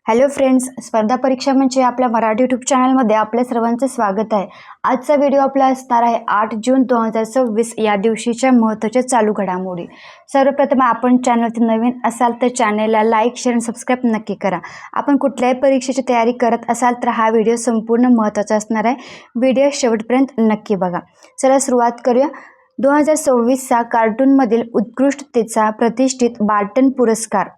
Hello friends, स्पर्धा परीक्षा म्हणजे आपल्या मराठी यूट्यूब चॅनलमध्ये आपल्या सर्वांचं स्वागत आहे. आजचा व्हिडिओ आपला असणार आहे 8 जून 2026 या दिवशीच्या महत्त्वाच्या चालू घडामोडी. सर्वप्रथम आपण चॅनलवरती नवीन असाल तर चॅनलला लाईक, शेअर आणि सबस्क्राईब नक्की करा. आपण कुठल्याही परीक्षेची तयारी करत असाल तर हा व्हिडिओ संपूर्ण महत्त्वाचा असणार आहे. व्हिडिओ शेवटपर्यंत नक्की बघा. चला सुरुवात करूया. 2026चा कार्टूनमधील उत्कृष्टतेचा प्रतिष्ठित बार्टन पुरस्कार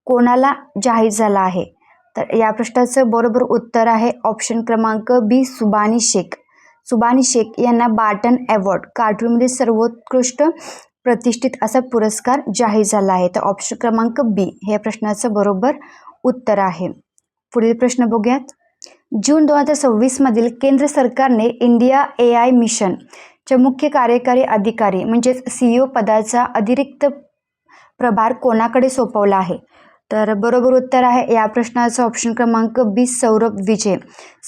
कोणाला जाहीर झाला आहे? तर या प्रश्नाचं बरोबर उत्तर आहे ऑप्शन क्रमांक बी, सुबानी शेख. सुबानी शेख यांना बार्टन अवॉर्ड कार्टूनमध्ये सर्वोत्कृष्ट प्रतिष्ठित असा पुरस्कार जाहीर झाला आहे. तर ऑप्शन क्रमांक बी हे प्रश्नाचं बरोबर उत्तर आहे. पुढील प्रश्न बघूयात. जून 2026 मधील केंद्र सरकारने इंडिया AI मिशनच्या मुख्य कार्यकारी अधिकारी म्हणजेच CEO पदाचा अतिरिक्त प्रभार कोणाकडे सोपवला आहे? तर बरोबर उत्तर आहे या प्रश्नाचं ऑप्शन क्रमांक बी, सौरभ विजय.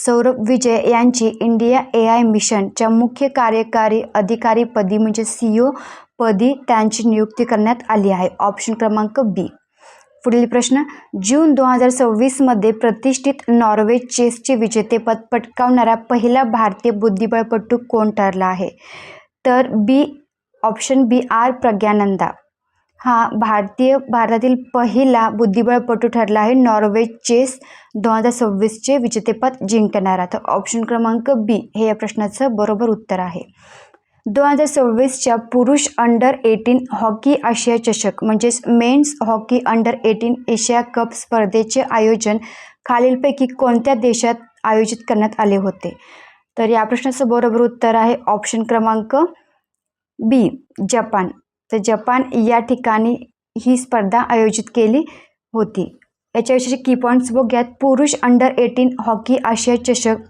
सौरभ विजय यांची इंडिया AI मिशनच्या मुख्य कार्यकारी अधिकारीपदी म्हणजे CEO पदी त्यांची नियुक्ती करण्यात आली आहे. ऑप्शन क्रमांक बी. पुढील प्रश्न. जून 2026 मध्ये प्रतिष्ठित नॉर्वे चेसचे विजेतेपद पटकावणारा पहिला भारतीय बुद्धिबळपटू कोण ठरला आहे? तर बी, ऑप्शन बी, आर प्रज्ञानंदा हा भारतातील पहिला बुद्धिबळपटू ठरला आहे नॉर्वे चेस 2026चे विजेतेपद जिंकणारा. तर ऑप्शन क्रमांक बी हे या प्रश्नाचं बरोबर उत्तर आहे. 2026च्या पुरुष अंडर 18 हॉकी आशिया चषक म्हणजेच men's hockey under 18 Asia cup स्पर्धेचे आयोजन खालीलपैकी कोणत्या देशात आयोजित करण्यात आले होते? तर या प्रश्नाचं बरोबर उत्तर आहे ऑप्शन क्रमांक बी, जपान. तर जपान या ठिकाणी ही स्पर्धा आयोजित केली होती. याच्याविषयीचे की पॉईंट्स बघूयात. पुरुष अंडर 18 हॉकी आशिया चषक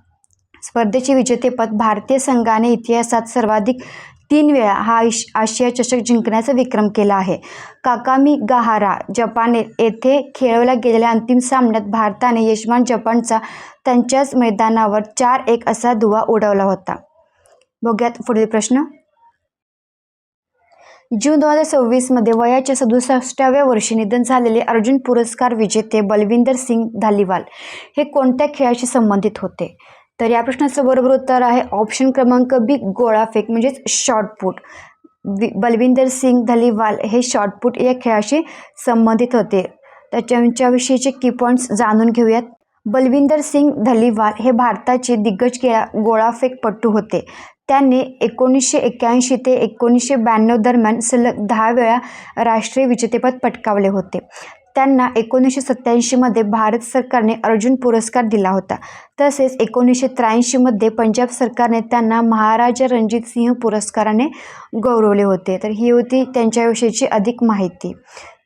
स्पर्धेचे विजेतेपद भारतीय संघाने इतिहासात सर्वाधिक 3 वेळा हा आशिया चषक जिंकण्याचा विक्रम केला आहे. काकामिगाहारा जपान येथे खेळवल्या गेलेल्या अंतिम सामन्यात भारताने यजमान जपानचा त्यांच्याच मैदानावर 4-1 असा धुव्वा उडवला होता. बघूयात पुढील प्रश्न. जून 2026 मध्ये वयाच्या 67व्या वर्षी निधन झालेले अर्जुन पुरस्कार विजेते बलविंदर सिंग धालीवाल हे कोणत्या खेळाशी संबंधित होते? तर या प्रश्नाचं बरोबर उत्तर आहे ऑप्शन क्रमांक बी, गोळाफेक म्हणजेच शॉर्टपुट. बलविंदर सिंग धालीवाल हे शॉर्टपुट या खेळाशी संबंधित होते. त्याच्याविषयीचे की पॉईंट्स जाणून घेऊयात. बलविंदर सिंग धालीवाल हे भारताचे दिग्गज गोळाफेकपटू होते. त्यांनी 1981 ते 1992 दरम्यान सलग 10 वेळा राष्ट्रीय विजेतेपद पटकावले होते. त्यांना 1987 मध्ये भारत सरकारने अर्जुन पुरस्कार दिला होता. तसेच 1983 मध्ये पंजाब सरकारने त्यांना महाराजा रणजित सिंह पुरस्काराने गौरवले होते. तर ही होती त्यांच्याविषयीची अधिक माहिती.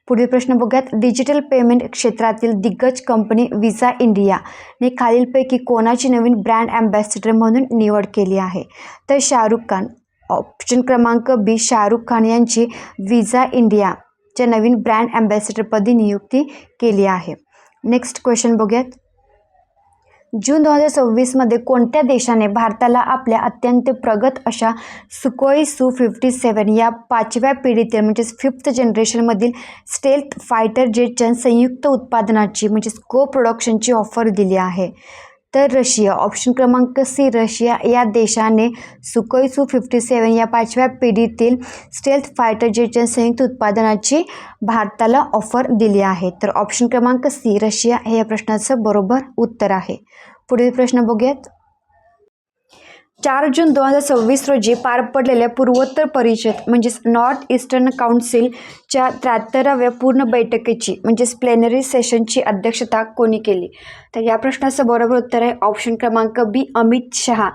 पुढील प्रश्न बघूयात. डिजिटल पेमेंट क्षेत्रातील दिग्गज कंपनी व्हिसा इंडियाने खालीलपैकी कोणाची नवीन ब्रँड अँबॅसेडर म्हणून निवड केली आहे? तर शाहरुख खान. ऑप्शन क्रमांक बी, शाहरुख खान यांची व्हिसा इंडियाच्या नवीन ब्रँड अँबॅसेडरपदी नियुक्ती केली आहे. नेक्स्ट क्वेश्चन बघूयात. जून 2026 मध्ये कोणत्या देशाने भारताला आपल्या अत्यंत प्रगत अशा सुखोई Su-57 या 5व्या पिढीतील म्हणजेच 5th जनरेशनमधील स्टेल्थ फायटर जेटच्या संयुक्त उत्पादनाची म्हणजेच को प्रोडक्शनची ऑफर दिली आहे? तर रशिया. ऑप्शन क्रमांक सी, रशिया या देशाने सुखोई Su-57 या 5व्या पिढीतील स्टेल्थ फायटर जेटच्या संयुक्त उत्पादनाची भारताला ऑफर दिली आहे. तर ऑप्शन क्रमांक सी, रशिया हे या प्रश्नाचं बरोबर उत्तर आहे. पुढील प्रश्न बघूयात. 4 जून 2026 रोजी पार पडलेल्या पूर्वोत्तर परिषद म्हणजेच नॉर्थ ईस्टर्न काउन्सिलच्या 73व्या पूर्ण बैठकीची म्हणजेच प्लेनरी सेशनची अध्यक्षता कोणी केली? तर या प्रश्नाचं बरोबर उत्तर आहे ऑप्शन क्रमांक बी, अमित शहा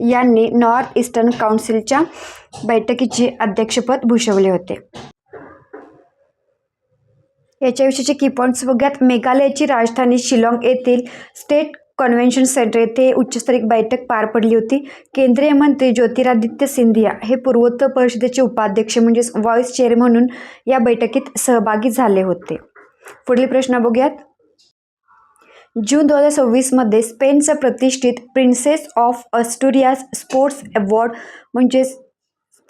यांनी नॉर्थ ईस्टर्न काउन्सिलच्या बैठकीचे अध्यक्षपद भूषवले होते. याच्याविषयीचे की पॉईंट्स बघूयात. मेघालयाची राजधानी शिलाँग येथील स्टेट कन्व्हेन्शन सेंटर येथे उच्चस्तरीय बैठक पार पडली होती. केंद्रीय मंत्री ज्योतिरादित्य सिंधिया हे पूर्वोत्तर परिषदेचे उपाध्यक्ष म्हणजेच व्हाईस चेअर म्हणून या बैठकीत सहभागी झाले होते. पुढील प्रश्न बघूयात. जून 2026 मध्ये स्पेनचा प्रतिष्ठित princess of Asturias sports award म्हणजेच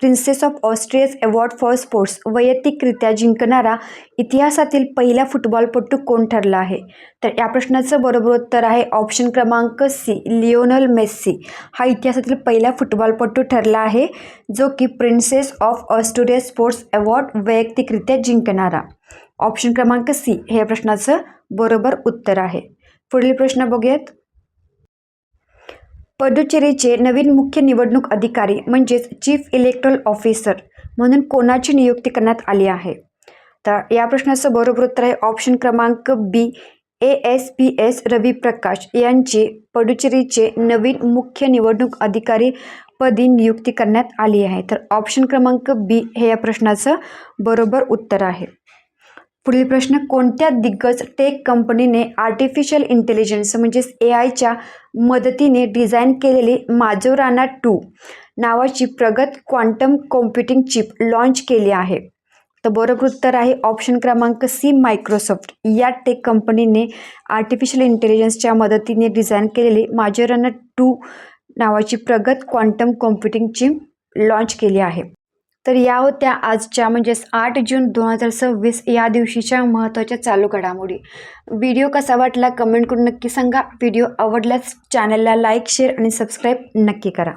princess of Asturias award for sports वैयक्तिकरित्या जिंकणारा इतिहासातील पहिला फुटबॉलपटू कोण ठरला आहे? तर या प्रश्नाचं बरोबर उत्तर आहे ऑप्शन क्रमांक सी, लिओनेल मेस्सी हा इतिहासातील पहिला फुटबॉलपटू ठरला आहे, जो की princess of Austria sports award वैयक्तिकरित्या जिंकणारा. ऑप्शन क्रमांक सी हे या प्रश्नाचं बरोबर उत्तर आहे. पुढील प्रश्न बघूयात. पुडुचेरीचे नवीन मुख्य निवडणूक अधिकारी म्हणजेच चीफ इलेक्टोरल ऑफिसर म्हणून कोणाची नियुक्ती करण्यात आली आहे? तर या प्रश्नाचं बरोबर उत्तर आहे ऑप्शन क्रमांक बी, ASPS रवी प्रकाश यांची पुडुचेरीचे नवीन मुख्य निवडणूक अधिकारी पदी नियुक्ती करण्यात आली आहे. तर ऑप्शन क्रमांक बी हे या प्रश्नाचं बरोबर उत्तर आहे. पुढील प्रश्न, कोणत्या दिग्गज टेक कंपनीने आर्टिफिशियल इंटेलिजन्स म्हणजेच AIच्या मदतीने डिझाईन केलेली माजोराना 2 नावाची प्रगत क्वांटम कॉम्प्युटिंग चिप लॉन्च केली आहे? तर बरोबर उत्तर आहे ऑप्शन क्रमांक सी, मायक्रोसॉफ्ट या टेक कंपनीने आर्टिफिशियल इंटेलिजन्सच्या मदतीने डिझाईन केलेली माजोराना 2 नावाची प्रगत क्वांटम कॉम्प्युटिंग चिप लॉन्च केली आहे. तर या होत्या आजच्या म्हणजेच 8 जून 2026 या दिवशीच्या महत्त्वाच्या चालू घडामोडी. व्हिडिओ कसा वाटला कमेंट करून नक्की सांगा. व्हिडिओ आवडल्यास चॅनलला लाईक, शेअर आणि सबस्क्राईब नक्की करा.